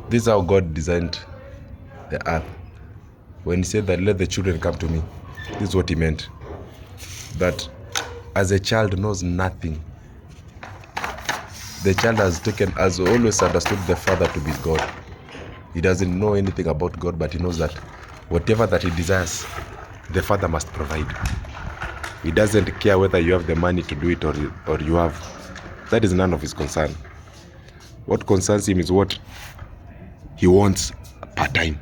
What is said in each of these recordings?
This is how God designed the earth. When he said that let the children come to me, this is what he meant. That as a child knows nothing, the child has always understood the Father to be God. He doesn't know anything about God, but he knows that whatever that he desires, the Father must provide. He doesn't care whether you have the money to do it or you have. That is none of his concern. What concerns him is what he wants per time.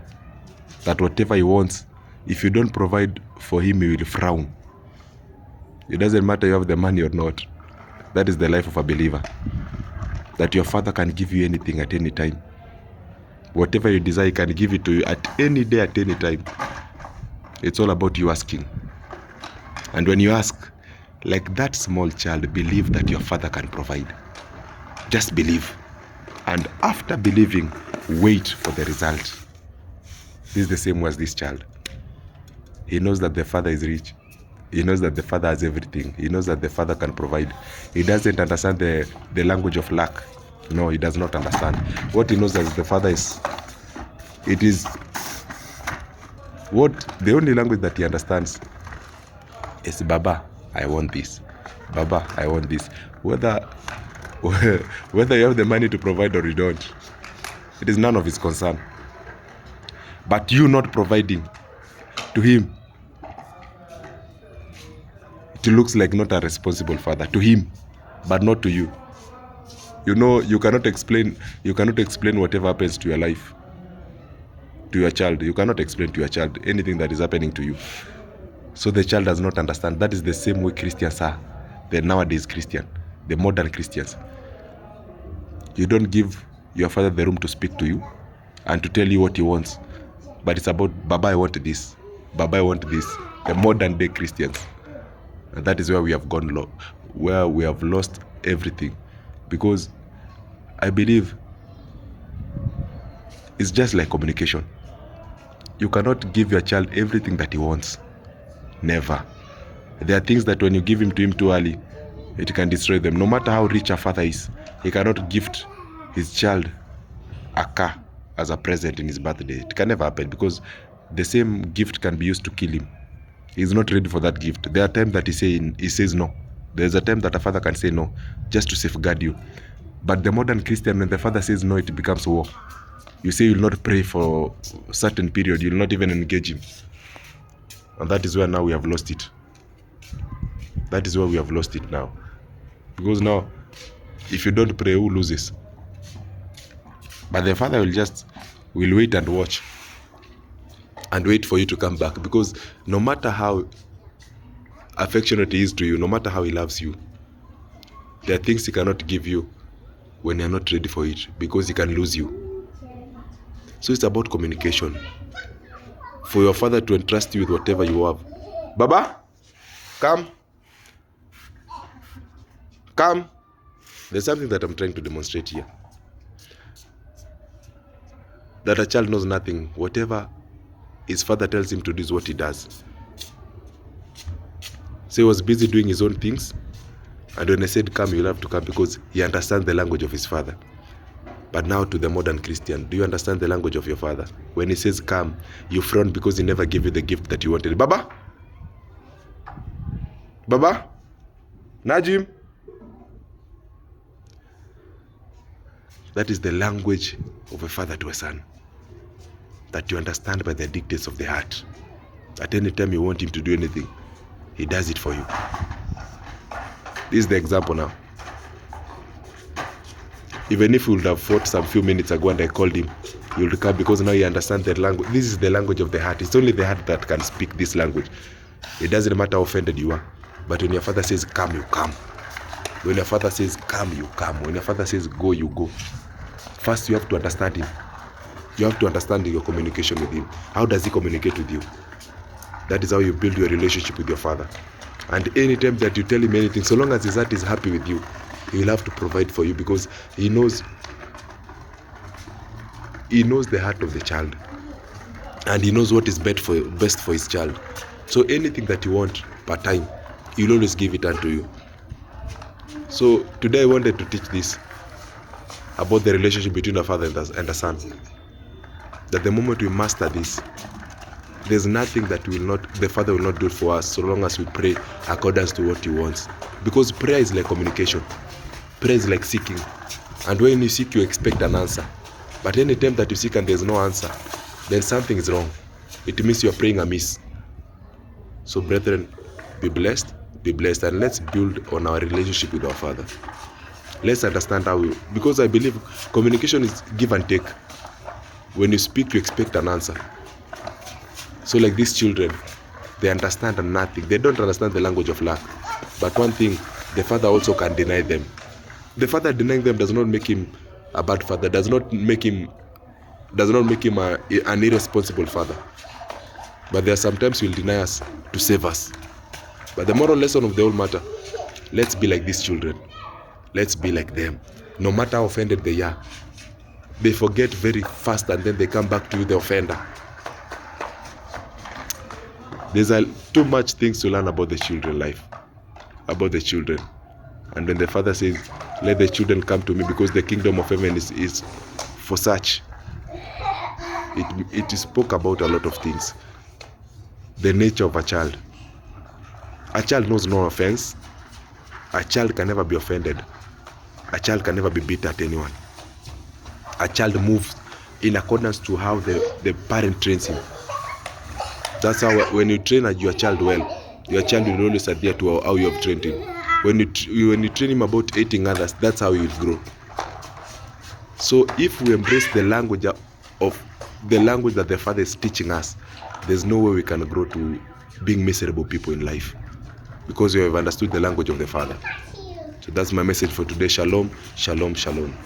That whatever he wants, if you don't provide for him, he will frown. It doesn't matter you have the money or not. That is the life of a believer. That your Father can give you anything at any time. Whatever you desire, he can give it to you at any day, at any time. It's all about you asking. And when you ask, like that small child, believe that your Father can provide. Just believe. And after believing, wait for the result. This is the same as this child. He knows that the Father is rich. He knows that the Father has everything. He knows that the Father can provide. He doesn't understand the language of lack. No, he does not understand. What he knows is the Father is, it is what the only language that he understands is Baba, I want this. Baba, I want this. Whether you have the money to provide or you don't, it is none of his concern. But you not providing to him, it looks like not a responsible father to him, but not to you. You know, you cannot explain whatever happens to your life, to your child. You cannot explain to your child anything that is happening to you. So the child does not understand. That is the same way Christians are. The nowadays Christian, the modern Christians. You don't give your Father the room to speak to you and to tell you what he wants. But it's about, Baba, I want this. Baba, I want this. The modern day Christians. And that is where we have gone low, where we have lost everything. Because I believe it's just like communication. You cannot give your child everything that he wants. Never. There are things that when you give him to him too early, it can destroy them. No matter how rich a father is, he cannot gift his child a car as a present in his birthday. It can never happen because the same gift can be used to kill him. He's not ready for that gift. There are times that he says no. There's a time that a father can say no, just to safeguard you. But the modern Christian, when the father says no, it becomes war. You say you'll not pray for a certain period. You'll not even engage him. And that is where now we have lost it. That is where we have lost it now. Because now, if you don't pray, who loses? But the father will wait and watch. And wait for you to come back. Because no matter how affectionate he is to you, no matter how he loves you, there are things he cannot give you when you're not ready for it. Because he can lose you. So it's about communication. For your father to entrust you with whatever you have. Baba, come. Come. There's something that I'm trying to demonstrate here. That a child knows nothing. Whatever his father tells him to do is what he does. So he was busy doing his own things. And when I said come, you'll have to come because he understands the language of his father. But now to the modern Christian, do you understand the language of your father? When he says come, you frown because he never gave you the gift that you wanted. Baba? Baba? Najim? That is the language of a father to a son. That you understand by the dictates of the heart. At any time you want him to do anything, he does it for you. This is the example now. Even if we would have fought some few minutes ago and I called him, he would come because now he understands the language. This is the language of the heart. It's only the heart that can speak this language. It doesn't matter how offended you are. But when your father says come, you come. When your father says come, you come. When your father says go, you go. First you have to understand him. You have to understand your communication with him. How does he communicate with you? That is how you build your relationship with your father. And anytime that you tell him anything, so long as his heart is happy with you, he will have to provide for you because he knows the heart of the child. And he knows what is best for his child. So anything that you want per time, he will always give it unto you. So today I wanted to teach this. about the relationship between a father and a son. That the moment we master this, there's nothing that the Father will not do for us so long as we pray according to what He wants. Because prayer is like communication. Prayer is like seeking. And when you seek, you expect an answer. But any time that you seek and there's no answer, then something is wrong. It means you are praying amiss. So brethren, be blessed, and let's build on our relationship with our Father. Let's understand because I believe communication is give and take. When you speak, you expect an answer. So like these children, they understand nothing. They don't understand the language of lack. But one thing, the Father also can deny them. The Father denying them does not make him a bad father, does not make him an irresponsible father. But there are sometimes He will deny us to save us. But the moral lesson of the whole matter, let's be like these children. Let's be like them. No matter how offended they are, they forget very fast and then they come back to you, the offender. There's too much things to learn about the children life, about the children. And when the Father says, let the children come to me because the kingdom of heaven is for such. It spoke about a lot of things. The nature of a child. A child knows no offense. A child can never be offended. A child can never be beat at anyone. A child moves in accordance to how the parent trains him. That's how when you train your child well, your child will always adhere to how you have trained him. When you train him about hating others, that's how he will grow. So if we embrace the language that the Father is teaching us, there's no way we can grow to being miserable people in life, because we have understood the language of the Father. So that's my message for today. Shalom, shalom, shalom.